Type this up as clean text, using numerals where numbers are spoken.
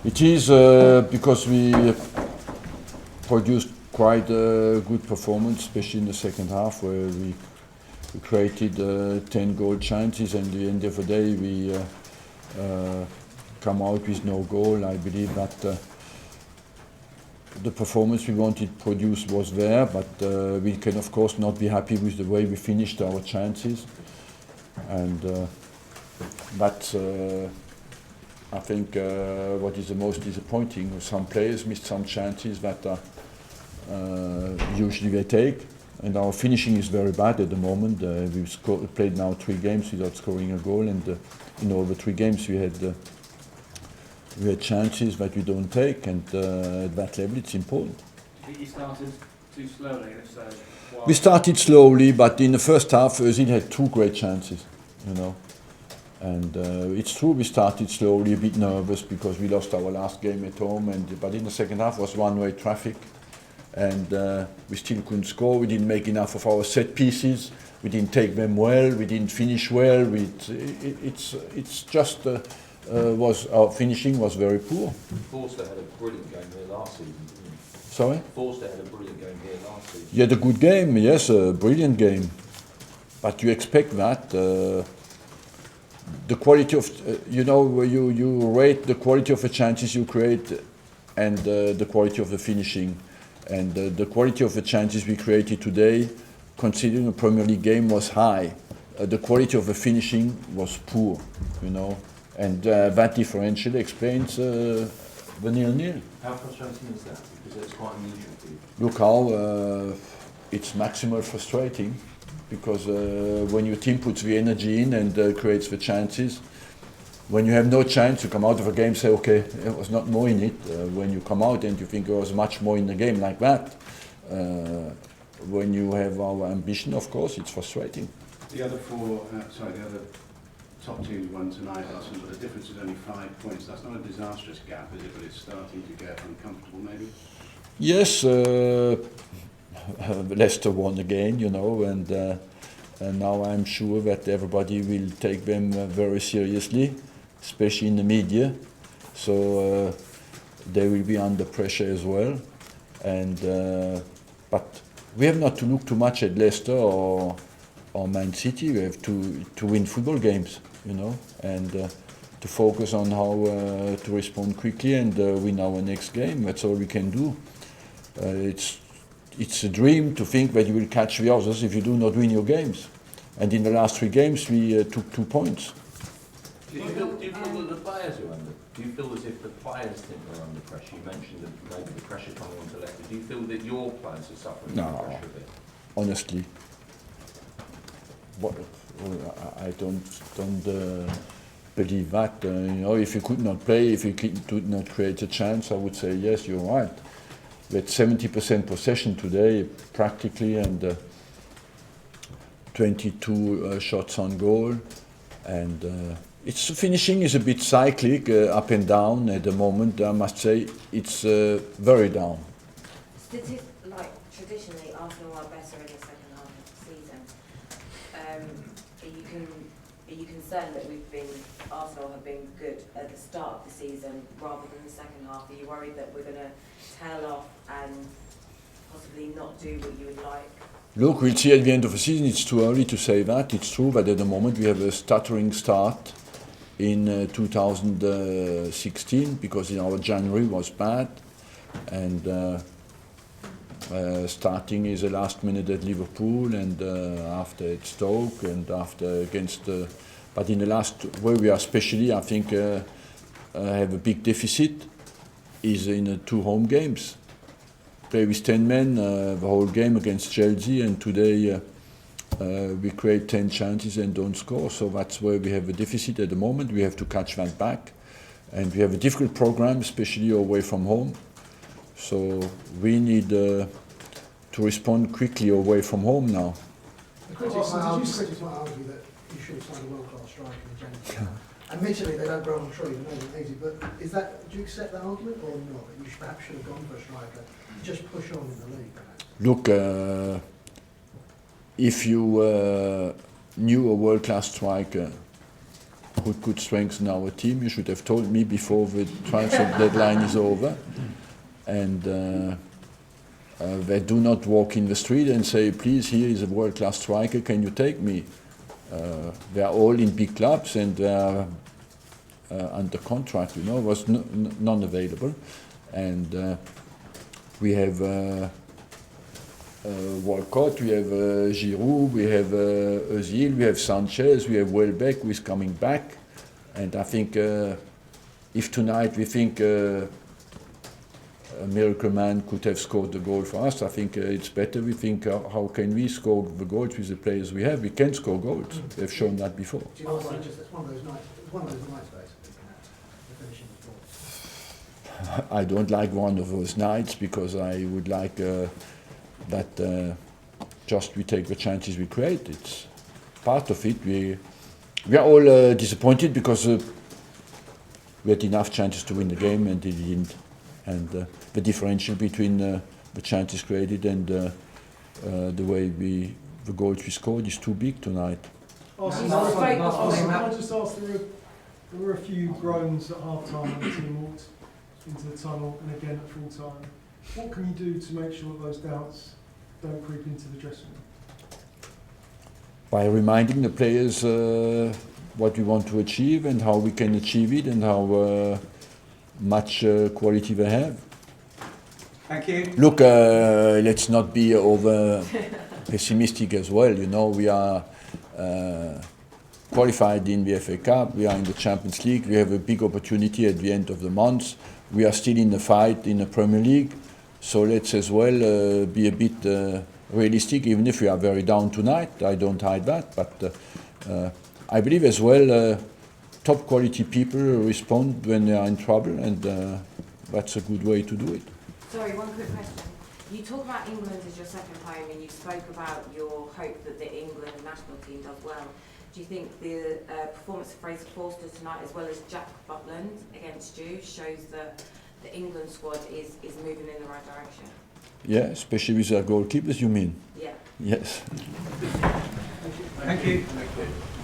It is because we produced quite a good performance, especially in the second half, where we created 10 goal chances, and at the end of the day we come out with no goal. I believe that the performance we wanted to produce was there, but we can of course not be happy with the way we finished our chances, and but I think what is the most disappointing, some players missed some chances that usually they take, and our finishing is very bad at the moment. We've played now 3 games without scoring a goal, and in all the 3 games we had chances that we don't take, and at that level it's important. Do you think you started too slowly, and if so, why? We started slowly, but in the first half Özil had 2 great chances, you know. And it's true we started slowly, a bit nervous because we lost our last game at home, but in the second half was one-way traffic, and we still couldn't score. We didn't make enough of our set pieces. We didn't take them well. We didn't finish well. It's just our finishing was very poor. Forster had a brilliant game here last season, didn't he? Sorry? Forster had a brilliant game here last season. He had a good game, yes, a brilliant game, but you expect that. The quality of, you rate the quality of the chances you create and the quality of the finishing. And the quality of the chances we created today, considering the Premier League game, was high. The quality of the finishing was poor, you know. And that differential explains the 0-0. How frustrating is that? Because it's quite unusual for you. Look how it's maximal frustrating. Because when your team puts the energy in and creates the chances, when you have no chance, you come out of a game and say, okay, there was not more in it. When you come out and you think there was much more in the game like that, when you have our ambition, of course, it's frustrating. The other top teams won tonight, Arsene, but the difference is only 5 points. That's not a disastrous gap, is it? But it's starting to get uncomfortable, maybe? Yes. Leicester won again, you know, and now I'm sure that everybody will take them very seriously, especially in the media. So they will be under pressure as well. And but we have not to look too much at Leicester or Man City. We have to win football games, you know, and to focus on how to respond quickly and win our next game. That's all we can do. It's a dream to think that you will catch the others if you do not win your games. And in the last 3 games, we took 2 points. Do you feel that the players are under? Do you feel as if the players think they're under pressure? You mentioned that maybe the pressure coming onto Leicester. Do you feel that your players are suffering under pressure a bit? Honestly, I don't believe that. You know, if you could not play, if you could not create a chance, I would say yes, you're right. We had 70% possession today, practically, and 22 shots on goal. And its finishing is a bit cyclic, up and down at the moment. I must say it's very down. Traditionally, Arsenal are better in the second half of the season. Are you concerned that Arsenal have been good at the start of the season rather than the second half? Are you worried that we're going to tail off and possibly not do what you would like? Look, we'll see at the end of the season. It's too early to say that. It's true that at the moment we have a stuttering start in 2016 because in our January was bad, and starting is a last minute at Liverpool, and after at Stoke, and after against. But in the last, where we are especially, I think, have a big deficit is in 2 home games. Play with 10 men the whole game against Chelsea, and today we create 10 chances and don't score. So that's where we have a deficit at the moment. We have to catch that back, and we have a difficult program, especially away from home. So we need to respond quickly away from home now. The critics might argue that you should have signed a world-class striker in January. Admittedly, they don't grow on trees, and they're easy, but do you accept that argument or not? That you perhaps should have gone for a striker, just push on in the league, perhaps? Look, if you knew a world-class striker who could strengthen our team. You should have told me before the transfer deadline is over. And they do not walk in the street and say, please, here is a world-class striker, can you take me? They are all in big clubs and they are under contract, you know, was none available. And we have Walcott, we have Giroud, we have Özil, we have Sanchez, we have Welbeck who is coming back. And I think if tonight we think a miracle man could have scored the goal for us, I think it's better we think how can we score the goals with the players we have. We can score goals. They've shown that before. Do you not think it's one of those nights? It's one of those nights, basically. The finishing the ball. I don't like one of those nights because I would like that just we take the chances we create. It's part of it. We are all disappointed because we had enough chances to win the game and they didn't. And the differential between the chances created and the way the goals we scored is too big tonight. Arsene, Arsene, can I just ask, there were a few groans at half-time when the team walked into the tunnel and again at full-time. What can you do to make sure that those doubts don't creep into the dressing room? By reminding the players what we want to achieve and how we can achieve it and how much quality they have. Thank you. Look, let's not be over pessimistic as well. You know, we are qualified in the FA Cup, we are in the Champions League, we have a big opportunity at the end of the month. We are still in the fight in the Premier League, so let's as well be a bit realistic, even if we are very down tonight. I don't hide that, but I believe as well top quality people respond when they are in trouble, and that's a good way to do it. Sorry, one quick question. You talk about England as your second home and you spoke about your hope that the England national team does well. Do you think the performance of Fraser Forster tonight, as well as Jack Butland against you, shows that the England squad is moving in the right direction? Yeah, especially with our goalkeepers, you mean? Yeah. Yes. Thank you. Thank you.